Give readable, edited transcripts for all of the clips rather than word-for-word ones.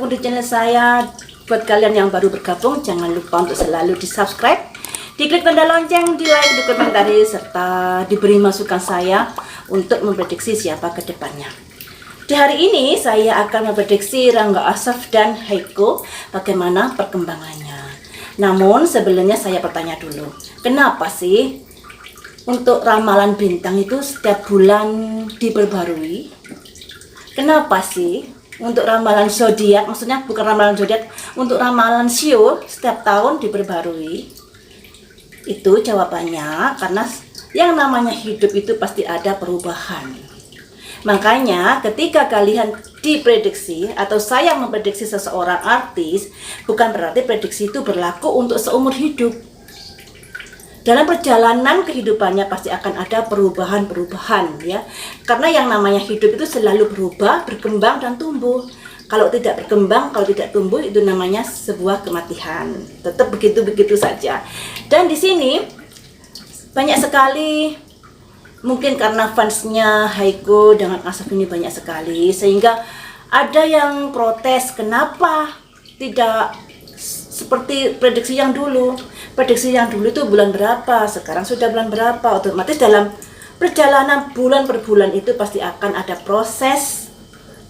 bergabung di channel saya. Buat kalian yang baru bergabung, jangan lupa untuk selalu di subscribe, diklik tanda lonceng, di like, dikomentari, serta diberi masukan saya untuk memprediksi siapa ke depannya. Di hari ini saya akan memprediksi Rangga Asaf dan Heiko bagaimana perkembangannya. Namun sebelumnya saya bertanya dulu, kenapa sih untuk ramalan bintang itu setiap bulan diperbarui? Kenapa sih untuk ramalan zodiak, maksudnya bukan ramalan zodiak, untuk ramalan sio setiap tahun diperbarui? Itu jawabannya karena yang namanya hidup itu pasti ada perubahan. Makanya ketika kalian diprediksi atau saya memprediksi seseorang artis, bukan berarti prediksi itu berlaku untuk seumur hidup. Dalam perjalanan kehidupannya pasti akan ada perubahan-perubahan ya. Karena yang namanya hidup itu selalu berubah, berkembang dan tumbuh. Kalau tidak berkembang, kalau tidak tumbuh itu namanya sebuah kematian. Tetap begitu-begitu saja. Dan di sini banyak sekali, mungkin karena fansnya Heiko dengan Asaf ini banyak sekali, sehingga ada yang protes kenapa tidak seperti prediksi yang dulu. Prediksi yang dulu itu bulan berapa, sekarang sudah bulan berapa. Otomatis dalam perjalanan bulan per bulan itu pasti akan ada proses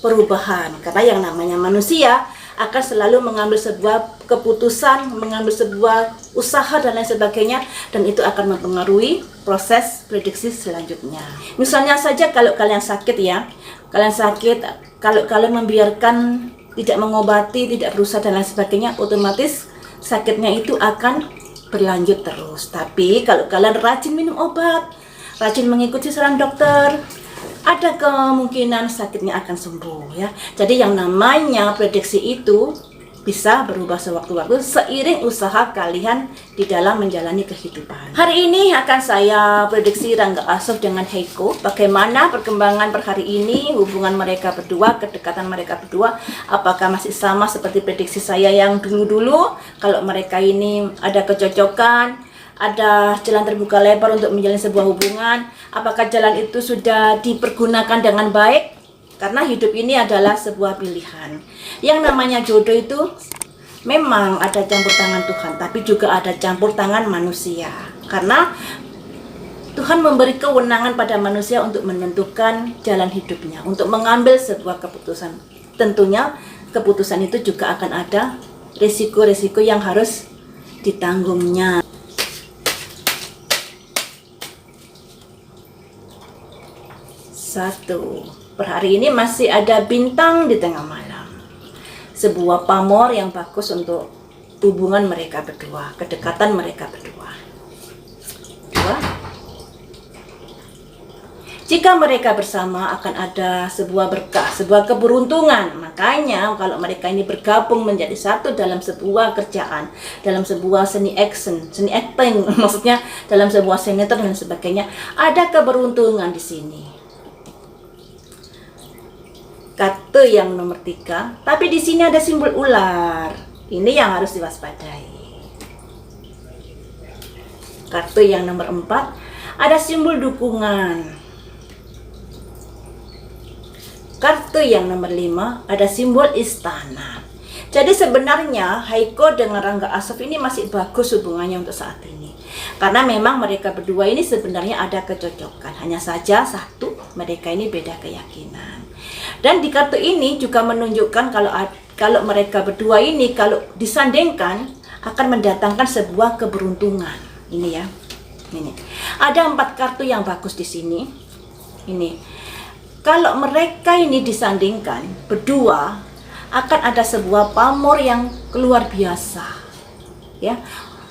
perubahan. Karena yang namanya manusia akan selalu mengambil sebuah keputusan, mengambil sebuah usaha dan lain sebagainya, dan itu akan mempengaruhi proses prediksi selanjutnya. Misalnya saja kalau kalian sakit ya, kalian sakit, kalau kalian membiarkan, tidak mengobati, tidak berusaha dan lain sebagainya, otomatis sakitnya itu akan berlanjut terus. Tapi kalau kalian rajin minum obat, rajin mengikuti saran dokter, ada kemungkinan sakitnya akan sembuh ya. Jadi yang namanya prediksi itu bisa berubah sewaktu-waktu seiring usaha kalian di dalam menjalani kehidupan. Hari ini akan saya prediksi Rangga Asaf dengan Heiko, bagaimana perkembangan per hari ini, hubungan mereka berdua, kedekatan mereka berdua, apakah masih sama seperti prediksi saya yang dulu-dulu. Kalau mereka ini ada kecocokan, ada jalan terbuka lebar untuk menjalin sebuah hubungan, apakah jalan itu sudah dipergunakan dengan baik? Karena hidup ini adalah sebuah pilihan. Yang namanya jodoh itu memang ada campur tangan Tuhan, tapi juga ada campur tangan manusia. Karena Tuhan memberi kewenangan pada manusia untuk menentukan jalan hidupnya, untuk mengambil sebuah keputusan. Tentunya keputusan itu juga akan ada risiko-risiko yang harus ditanggungnya. Satu, per hari ini masih ada bintang di tengah malam. Sebuah pamor yang bagus untuk hubungan mereka berdua, kedekatan mereka berdua. Dua, jika mereka bersama akan ada sebuah berkah, sebuah keberuntungan. Makanya kalau mereka ini bergabung menjadi satu dalam sebuah kerjaan, dalam sebuah seni action, seni acting, maksudnya dalam sebuah sinetron dan sebagainya, ada keberuntungan di sini. Kartu yang nomor 3, tapi di sini ada simbol ular. Ini yang harus diwaspadai. Kartu yang nomor 4, ada simbol dukungan. Kartu yang nomor 5, ada simbol istana. Jadi sebenarnya Heiko dengan Rangga Asaf ini masih bagus hubungannya untuk saat ini. Karena memang mereka berdua ini sebenarnya ada kecocokan. Hanya saja satu, mereka ini beda keyakinan. Dan di kartu ini juga menunjukkan kalau mereka berdua ini kalau disandingkan akan mendatangkan sebuah keberuntungan. Ini ya. Ini. Ada 4 kartu yang bagus di sini. Ini. Kalau mereka ini disandingkan berdua akan ada sebuah pamor yang luar biasa. Ya.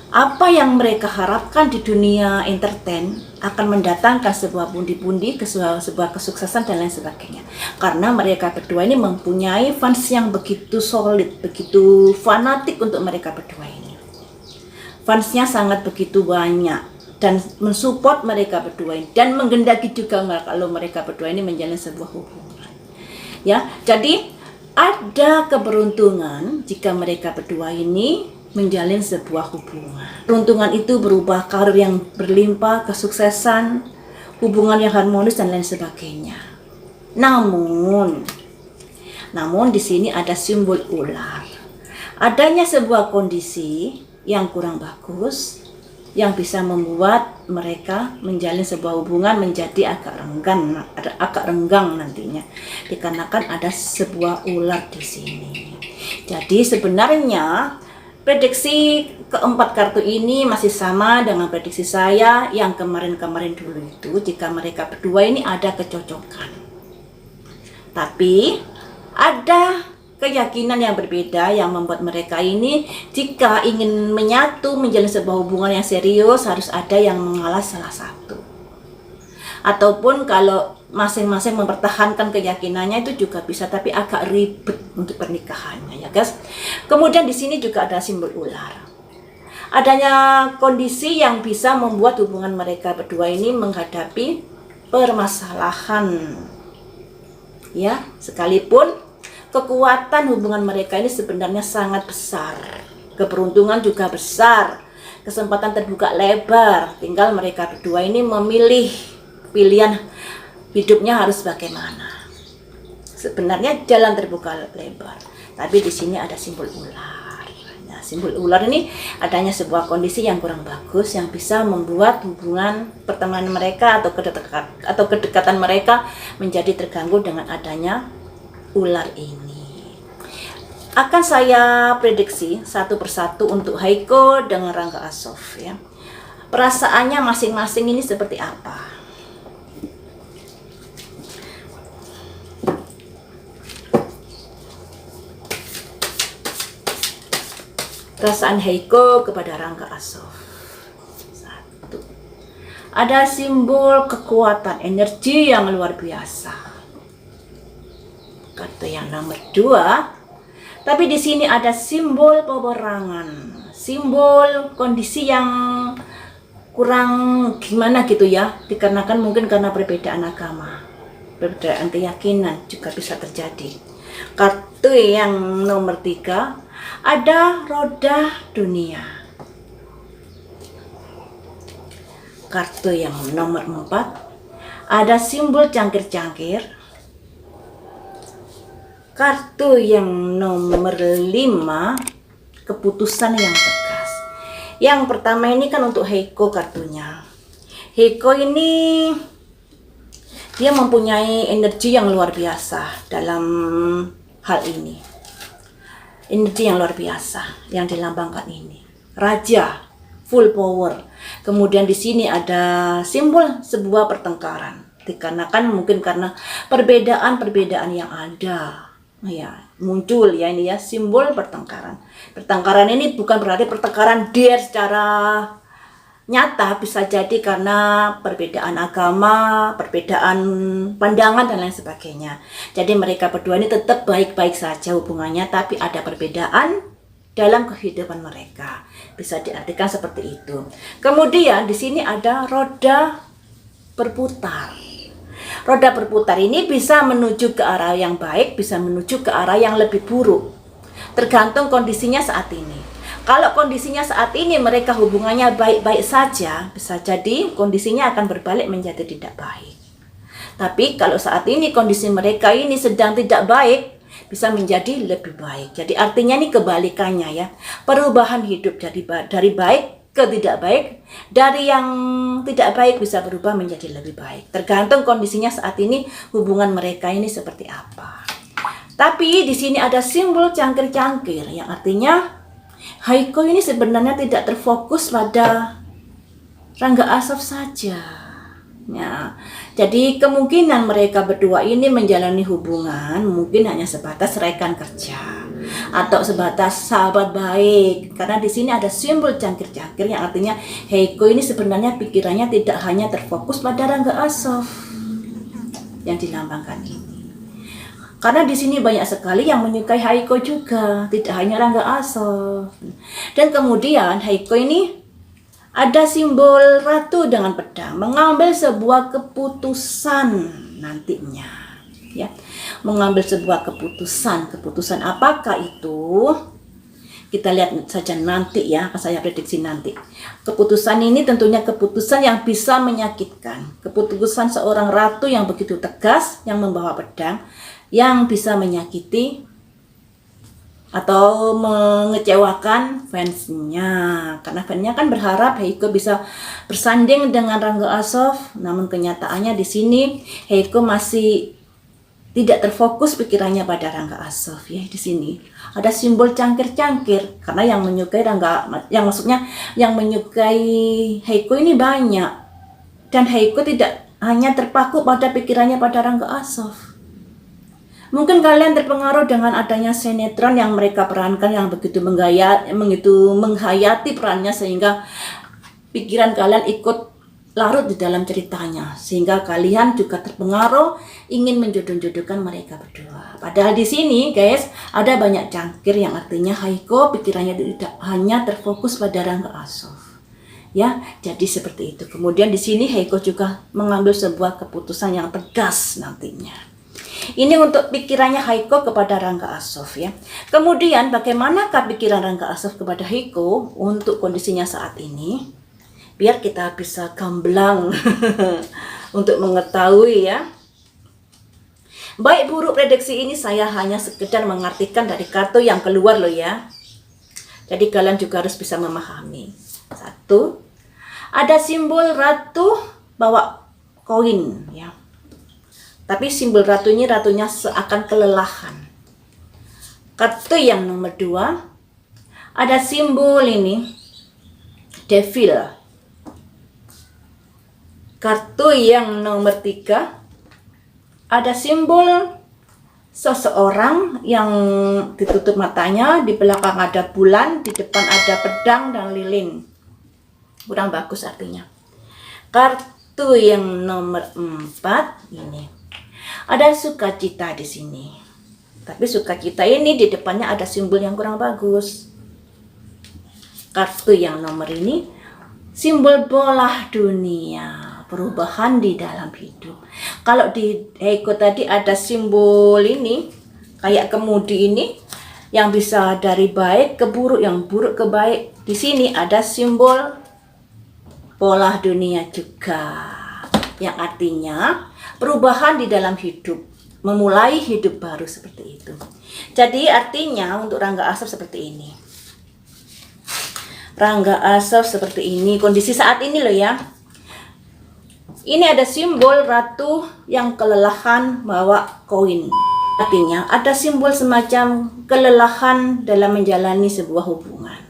Apa yang mereka harapkan di dunia entertain akan mendatangkan sebuah pundi-pundi, sebuah kesuksesan dan lain sebagainya. Karena mereka berdua ini mempunyai fans yang begitu solid, begitu fanatik untuk mereka berdua ini. Fansnya sangat begitu banyak dan mensupport mereka berdua ini dan menggendaki juga kalau mereka berdua ini menjalin sebuah hubungan. Ya, jadi ada keberuntungan jika mereka berdua ini menjalin sebuah hubungan. Peruntungan itu berubah karir yang berlimpah, kesuksesan, hubungan yang harmonis dan lain sebagainya. Namun Namun di sini ada simbol ular. Adanya sebuah kondisi yang kurang bagus yang bisa membuat mereka menjalin sebuah hubungan menjadi agak renggang nantinya, dikarenakan ada sebuah ular di sini. Jadi sebenarnya prediksi keempat kartu ini masih sama dengan prediksi saya yang kemarin-kemarin dulu itu, jika mereka berdua ini ada kecocokan. Tapi ada keyakinan yang berbeda yang membuat mereka ini jika ingin menyatu menjalin sebuah hubungan yang serius harus ada yang mengalah salah satu. Ataupun kalau masing-masing mempertahankan keyakinannya itu juga bisa, tapi agak ribet untuk pernikahannya ya guys. Kemudian di sini juga ada simbol ular. Adanya kondisi yang bisa membuat hubungan mereka berdua ini menghadapi permasalahan. Ya, sekalipun kekuatan hubungan mereka ini sebenarnya sangat besar. Keberuntungan juga besar. Kesempatan terbuka lebar. Tinggal mereka berdua ini memilih pilihan hidupnya harus bagaimana. Sebenarnya jalan terbuka lebar. Tapi di sini ada simbol ular. Nah, simbol ular ini adanya sebuah kondisi yang kurang bagus yang bisa membuat hubungan pertemanan mereka atau kedekatan mereka menjadi terganggu dengan adanya ular ini. Akan saya prediksi satu persatu untuk Heiko dengan Rangga Asof ya. Perasaannya masing-masing ini seperti apa? Perasaan Heiko kepada Rangga Asof. Satu. Ada simbol kekuatan energi yang luar biasa. Kartu yang nomor 2, tapi di sini ada simbol peperangan, simbol kondisi yang kurang gimana gitu ya, dikarenakan mungkin karena perbedaan agama, perbedaan keyakinan juga bisa terjadi. Kartu yang nomor 3 ada roda dunia. Kartu yang nomor 4 ada simbol cangkir-cangkir. Kartu yang nomor 5, keputusan yang tegas. Yang pertama ini kan untuk Heiko kartunya. Heiko ini dia mempunyai energi yang luar biasa dalam hal ini. Energi yang luar biasa yang dilambangkan ini. Raja, full power. Kemudian di sini ada simbol sebuah pertengkaran. Dikarenakan mungkin karena perbedaan-perbedaan yang ada. Ya, muncul ya ini ya simbol pertengkaran. Pertengkaran ini bukan berarti pertengkaran dia secara nyata, bisa jadi karena perbedaan agama, perbedaan pandangan dan lain sebagainya. Jadi mereka berdua ini tetap baik-baik saja hubungannya, tapi ada perbedaan dalam kehidupan mereka. Bisa diartikan seperti itu. Kemudian di sini ada roda berputar. Roda berputar ini bisa menuju ke arah yang baik, bisa menuju ke arah yang lebih buruk. Tergantung kondisinya saat ini. Kalau kondisinya saat ini mereka hubungannya baik-baik saja, bisa jadi kondisinya akan berbalik menjadi tidak baik. Tapi kalau saat ini kondisi mereka ini sedang tidak baik, bisa menjadi lebih baik. Jadi artinya ini kebalikannya ya. Perubahan hidup dari baik ke tidak baik, dari yang tidak baik bisa berubah menjadi lebih baik. Tergantung kondisinya saat ini hubungan mereka ini seperti apa. Tapi di sini ada simbol cangkir-cangkir yang artinya Heiko ini sebenarnya tidak terfokus pada Rangga Asof saja. Ya, jadi kemungkinan mereka berdua ini menjalani hubungan mungkin hanya sebatas rekan kerja atau sebatas sahabat baik, karena di sini ada simbol cangkir-cangkir yang artinya Heiko ini sebenarnya pikirannya tidak hanya terfokus pada Rangga Asof yang dilambangkan ini. Karena di sini banyak sekali yang menyukai Heiko juga, tidak hanya Rangga Asof. Dan kemudian Heiko ini ada simbol ratu dengan pedang, mengambil sebuah keputusan nantinya. Ya, mengambil sebuah keputusan apakah itu kita lihat saja nanti ya, akan saya prediksi nanti. Keputusan ini tentunya keputusan yang bisa menyakitkan, keputusan seorang ratu yang begitu tegas yang membawa pedang yang bisa menyakiti atau mengecewakan fansnya, karena fansnya kan berharap Heiko bisa bersanding dengan Rangga Alsof. Namun kenyataannya di sini Heiko masih tidak terfokus pikirannya pada Rangga Alsof ya. Di sini ada simbol cangkir-cangkir karena yang menyukai yang menyukai Heiko ini banyak, dan Heiko tidak hanya terpaku pada pikirannya pada Rangga Alsof. Mungkin kalian terpengaruh dengan adanya sinetron yang mereka perankan yang begitu menghayati perannya, sehingga pikiran kalian ikut larut di dalam ceritanya, sehingga kalian juga terpengaruh ingin menjodoh-jodohkan mereka berdua. Padahal di sini guys ada banyak cangkir, yang artinya Heiko pikirannya tidak hanya terfokus pada Rangga Alsof. Ya, jadi seperti itu. Kemudian di sini Heiko juga mengambil sebuah keputusan yang tegas nantinya. Ini untuk pikirannya Heiko kepada Rangga Alsof ya. Kemudian bagaimanakah pikiran Rangga Alsof kepada Heiko untuk kondisinya saat ini? Biar kita bisa gamblang untuk mengetahui ya. Baik buruk prediksi ini saya hanya sekedar mengartikan dari kartu yang keluar loh ya. Jadi kalian juga harus bisa memahami. Satu, ada simbol ratu bawa koin ya. Tapi simbol ratunya seakan kelelahan. Kartu yang nomor 2, ada simbol ini, devil. Kartu yang nomor 3, ada simbol seseorang yang ditutup matanya, di belakang ada bulan, di depan ada pedang dan lilin. Kurang bagus artinya. Kartu yang nomor 4 ini. Ada sukacita di sini. Tapi sukacita ini di depannya ada simbol yang kurang bagus. Kartu yang nomor ini simbol bola dunia, perubahan di dalam hidup. Kalau di Heiko tadi ada simbol ini, kayak kemudi ini yang bisa dari baik ke buruk, yang buruk ke baik. Di sini ada simbol bola dunia juga, yang artinya perubahan di dalam hidup, memulai hidup baru seperti itu. Jadi artinya untuk Rangga Alsof seperti ini. Rangga Alsof seperti ini, kondisi saat ini loh ya. Ini ada simbol ratu yang kelelahan bawa koin. Artinya ada simbol semacam kelelahan dalam menjalani sebuah hubungan.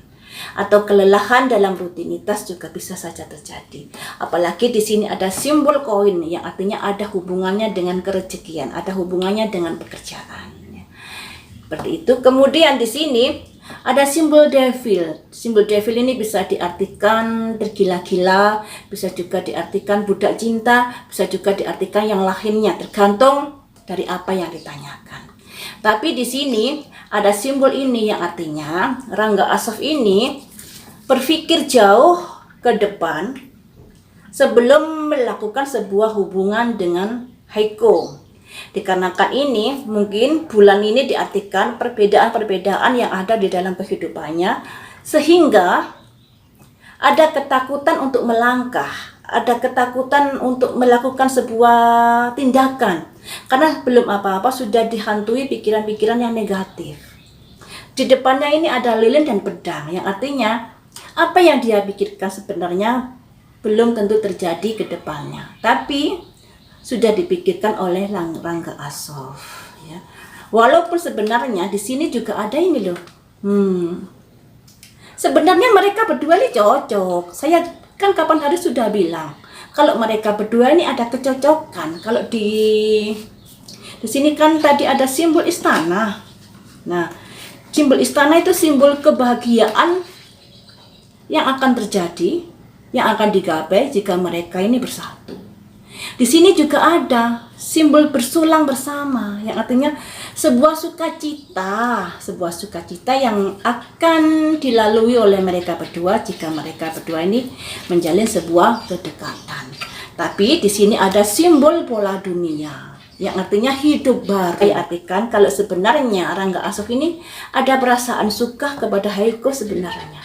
Atau kelelahan dalam rutinitas juga bisa saja terjadi. Apalagi di sini ada simbol koin yang artinya ada hubungannya dengan kerezekian, ada hubungannya dengan pekerjaan. Seperti itu. Kemudian di sini ada simbol devil. Simbol devil ini bisa diartikan tergila-gila, bisa juga diartikan budak cinta, bisa juga diartikan yang lainnya, tergantung dari apa yang ditanyakan. Tapi di sini ada simbol ini yang artinya Rangga Alsof ini berpikir jauh ke depan sebelum melakukan sebuah hubungan dengan Heiko. Dikarenakan ini mungkin bulan ini diartikan perbedaan-perbedaan yang ada di dalam kehidupannya, sehingga ada ketakutan untuk melangkah, ada ketakutan untuk melakukan sebuah tindakan. Karena belum apa-apa sudah dihantui pikiran-pikiran yang negatif. Di depannya ini ada lilin dan pedang, yang artinya apa yang dia pikirkan sebenarnya belum tentu terjadi ke depannya. Tapi sudah dipikirkan oleh Rangga Alsof. Ya. Walaupun sebenarnya di sini juga ada ini loh. Sebenarnya mereka berdua ini cocok. Saya kan kapan hari sudah bilang. Kalau mereka berdua ini ada kecocokan. Kalau di sini kan tadi ada simbol istana. Nah, simbol istana itu simbol kebahagiaan yang akan terjadi, yang akan digapai jika mereka ini bersatu. Di sini juga ada simbol bersulang bersama, yang artinya sebuah sukacita yang akan dilalui oleh mereka berdua jika mereka berdua ini menjalin sebuah kedekatan. Tapi di sini ada simbol bola dunia, yang artinya hidup baru. Saya artikan kalau sebenarnya Rangga Alsof ini ada perasaan suka kepada Heiko sebenarnya.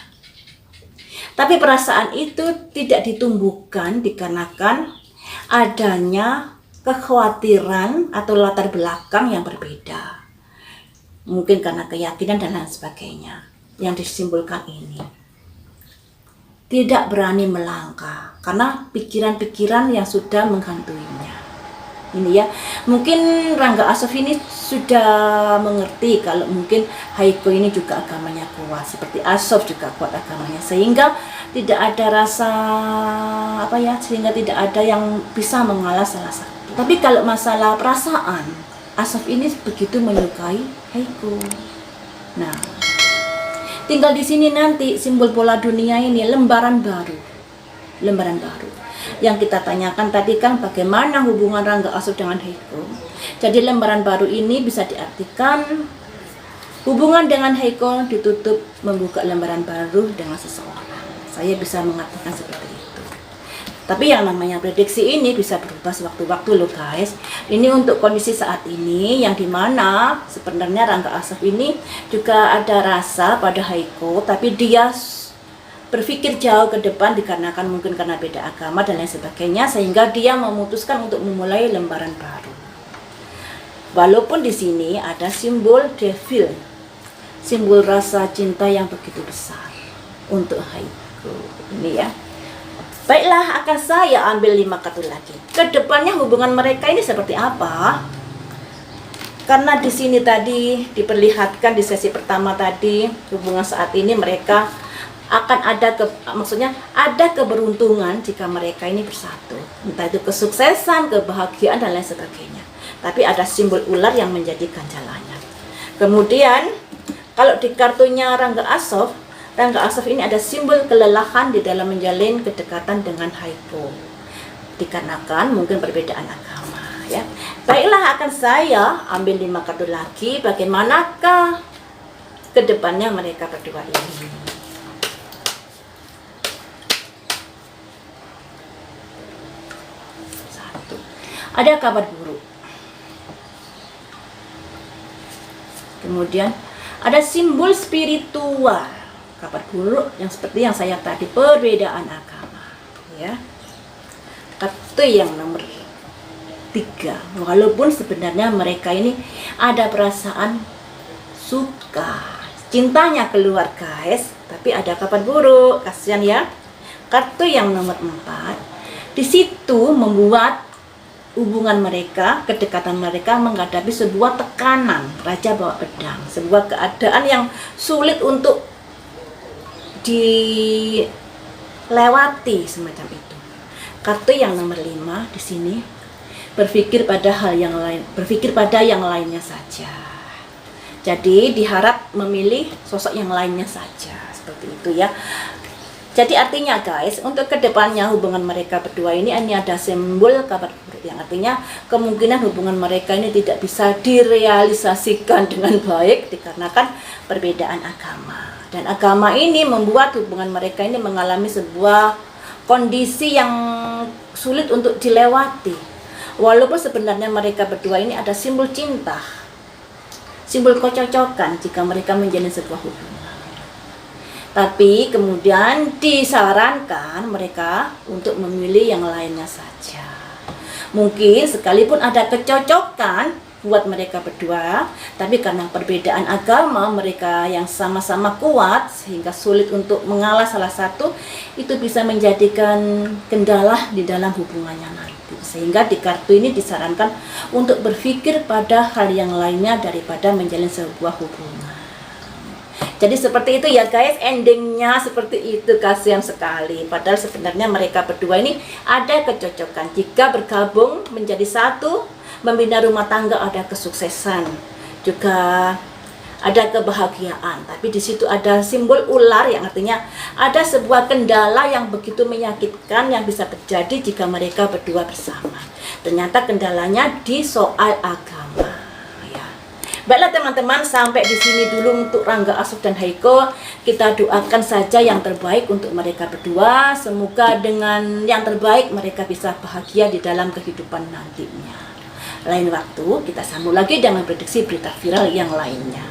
Tapi perasaan itu tidak ditumbuhkan dikarenakan adanya kekhawatiran atau latar belakang yang berbeda. Mungkin karena keyakinan dan lain sebagainya yang disimbolkan ini. Tidak berani melangkah karena pikiran-pikiran yang sudah menghantuinya. Ini ya, mungkin Rangga Asof ini sudah mengerti kalau mungkin Heiko ini juga agamanya kuat, seperti Asof juga kuat agamanya, sehingga tidak ada rasa sehingga tidak ada yang bisa mengalah salah satu. Tapi kalau masalah perasaan, Asof ini begitu menyukai Heiko. Nah, tinggal di sini nanti simbol pola dunia ini lembaran baru. Yang kita tanyakan tadi kan bagaimana hubungan Rangga Asof dengan Heiko. Jadi lembaran baru ini bisa diartikan hubungan dengan Heiko ditutup membuka lembaran baru dengan seseorang. Saya bisa mengatakan seperti itu. Tapi yang namanya prediksi ini bisa berubah sewaktu-waktu loh guys. Ini untuk kondisi saat ini yang dimana sebenarnya Rangga Asof ini juga ada rasa pada Heiko, tapi dia berpikir jauh ke depan dikarenakan mungkin karena beda agama dan lain sebagainya, sehingga dia memutuskan untuk memulai lembaran baru. Walaupun di sini ada simbol devil, simbol rasa cinta yang begitu besar untuk Heiko ini ya. Baiklah, akan saya ambil 5 kartu lagi. Kedepannya hubungan mereka ini seperti apa? Karena di sini tadi diperlihatkan di sesi pertama tadi hubungan saat ini mereka akan ada ada keberuntungan jika mereka ini bersatu, entah itu kesuksesan, kebahagiaan dan lain sebagainya. Tapi ada simbol ular yang menjadi ganjalannya. Kemudian kalau di kartunya Rangga Asof ini ada simbol kelelahan di dalam menjalin kedekatan dengan Heiko, dikarenakan mungkin perbedaan agama ya. Baiklah, akan saya ambil 5 kartu lagi. Bagaimanakah kedepannya mereka berdua ini? Ada kabar buruk. Kemudian ada simbol spiritual. Kabar buruk yang seperti yang saya tadi, perbedaan agama ya. Kartu yang nomor 3. Walaupun sebenarnya mereka ini ada perasaan suka, cintanya keluar guys, tapi ada kabar buruk, kasihan ya. Kartu yang nomor 4. Di situ membuat hubungan mereka, kedekatan mereka menghadapi sebuah tekanan, raja bawa pedang, sebuah keadaan yang sulit untuk dilewati semacam itu. Kartu yang nomor 5 di sini berpikir pada yang lainnya saja. Jadi diharap memilih sosok yang lainnya saja, seperti itu ya. Jadi artinya guys, untuk kedepannya hubungan mereka berdua ini ada simbol kabar buruk, yang artinya kemungkinan hubungan mereka ini tidak bisa direalisasikan dengan baik dikarenakan perbedaan agama. Dan agama ini membuat hubungan mereka ini mengalami sebuah kondisi yang sulit untuk dilewati. Walaupun sebenarnya mereka berdua ini ada simbol cinta, simbol kecocokan jika mereka menjalin sebuah hubungan. Tapi kemudian disarankan mereka untuk memilih yang lainnya saja. Mungkin sekalipun ada kecocokan buat mereka berdua, tapi karena perbedaan agama mereka yang sama-sama kuat sehingga sulit untuk mengalah salah satu, itu bisa menjadikan kendala di dalam hubungannya nanti. Sehingga di kartu ini disarankan untuk berpikir pada hal yang lainnya daripada menjalin sebuah hubungan. Jadi seperti itu ya guys, endingnya seperti itu, kasihan sekali. Padahal sebenarnya mereka berdua ini ada kecocokan. Jika bergabung menjadi satu, membina rumah tangga, ada kesuksesan, juga ada kebahagiaan. Tapi di situ ada simbol ular yang artinya ada sebuah kendala yang begitu menyakitkan yang bisa terjadi jika mereka berdua bersama. Ternyata kendalanya di soal agama. Baiklah teman-teman, sampai di sini dulu untuk Rangga Asof dan Heiko. Kita doakan saja yang terbaik untuk mereka berdua. Semoga dengan yang terbaik mereka bisa bahagia di dalam kehidupan nantinya. Lain waktu kita sambung lagi dengan prediksi berita viral yang lainnya.